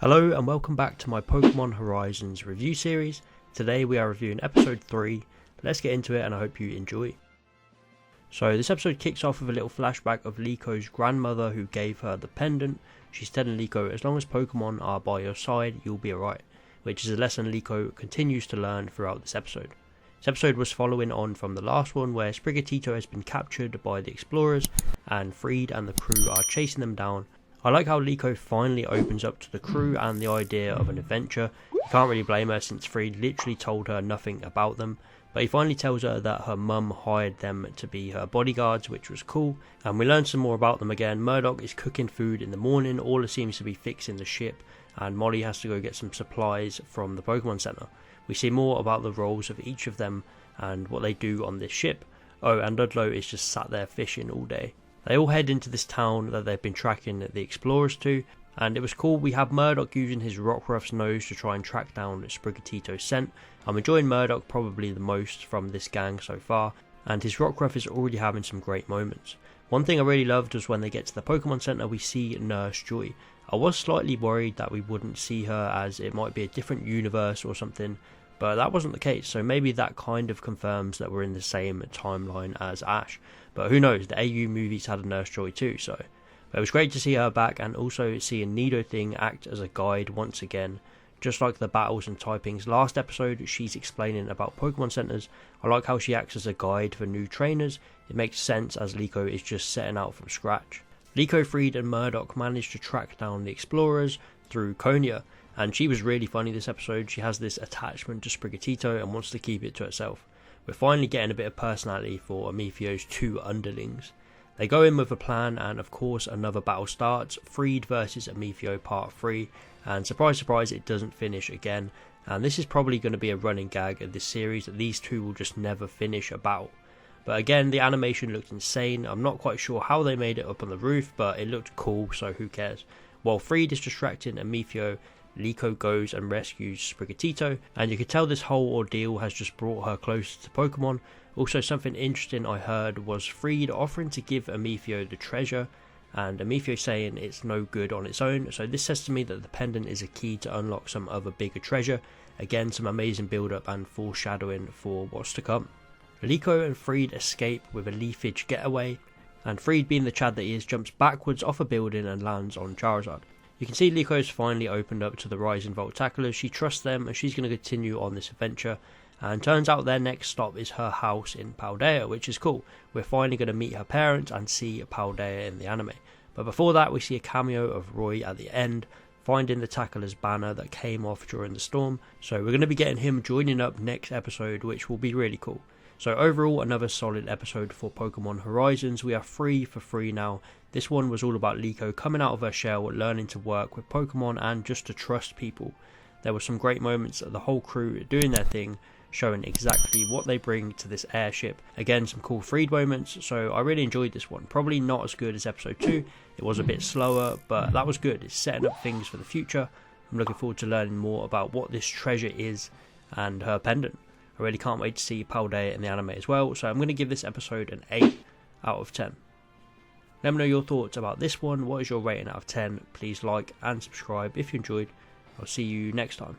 Hello and welcome back to my Pokemon Horizons review series. Today we are reviewing episode 3. Let's get into it and I hope you enjoy. So this episode kicks off with a little flashback of Lico's grandmother who gave her the pendant. She's telling Lico, as long as Pokemon are by your side, you'll be alright, which is a lesson Lico continues to learn throughout this episode. This episode was following on from the last one where Sprigatito has been captured by the explorers and Freed and the crew are chasing them down. I like how Lico finally opens up to the crew and the idea of an adventure. You can't really blame her since Freed literally told her nothing about them, but he finally tells her that her mum hired them to be her bodyguards, which was cool, and we learn some more about them again. Murdoch is cooking food in the morning, Orla seems to be fixing the ship, and Molly has to go get some supplies from the Pokemon Center. We see more about the roles of each of them and what they do on this ship. Oh, and Ludlow is just sat there fishing all day. They all head into this town that they've been tracking the explorers to, and it was cool. We have Murdoch using his Rockruff's nose to try and track down Sprigatito's scent. I'm enjoying Murdoch probably the most from this gang so far, and his Rockruff is already having some great moments. One thing I really loved was when they get to the Pokemon Center we see Nurse Joy. I was slightly worried that we wouldn't see her as it might be a different universe or something, but that wasn't the case, so maybe that kind of confirms that we're in the same timeline as Ash. But who knows, the AU movies had a Nurse Joy too, so. But it was great to see her back and also see a Nidothing act as a guide once again. Just like the battles and typings last episode, she's explaining about Pokemon Centers. I like how she acts as a guide for new trainers. It makes sense as Lico is just setting out from scratch. Lico, Freed and Murdoch managed to track down the explorers through Konya, and she was really funny this episode. She has this attachment to Sprigatito and wants to keep it to herself. We're finally getting a bit of personality for Amethio's two underlings. They go in with a plan and of course another battle starts, Freed versus Amethio part 3, and surprise surprise it doesn't finish again, and this is probably going to be a running gag of this series that these two will just never finish a battle. But again, the animation looked insane. I'm not quite sure how they made it up on the roof, but it looked cool, so who cares. While Freed is distracting Amethio, Lico goes and rescues Sprigatito, and you can tell this whole ordeal has just brought her closer to Pokemon. Also, something interesting I heard was Freed offering to give Amethio the treasure, and Amethio saying it's no good on its own, so this says to me that the pendant is a key to unlock some other bigger treasure. Again, some amazing build up and foreshadowing for what's to come. Lico and Freed escape with a leafage getaway, and Freed, being the Chad that he is, jumps backwards off a building and lands on Charizard. You can see Lico's finally opened up to the Rising Voltacklers. She trusts them and she's going to continue on this adventure, and turns out their next stop is her house in Paldea, which is cool. We're finally going to meet her parents and see Paldea in the anime. But before that we see a cameo of Roy at the end, finding the Tackler's banner that came off during the storm, so we're going to be getting him joining up next episode, which will be really cool. So overall, another solid episode for Pokemon Horizons. We are free for free now. This one was all about Lico coming out of her shell, learning to work with Pokemon and just to trust people. There were some great moments of the whole crew doing their thing, showing exactly what they bring to this airship. Again, some cool Freed moments, so I really enjoyed this one. Probably not as good as episode 2, it was a bit slower, but that was good. It's setting up things for the future. I'm looking forward to learning more about what this treasure is and her pendant. I really can't wait to see Paldea in the anime as well, so I'm going to give this episode an 8 out of 10. Let me know your thoughts about this one. What is your rating out of 10? Please like and subscribe if you enjoyed. I'll see you next time.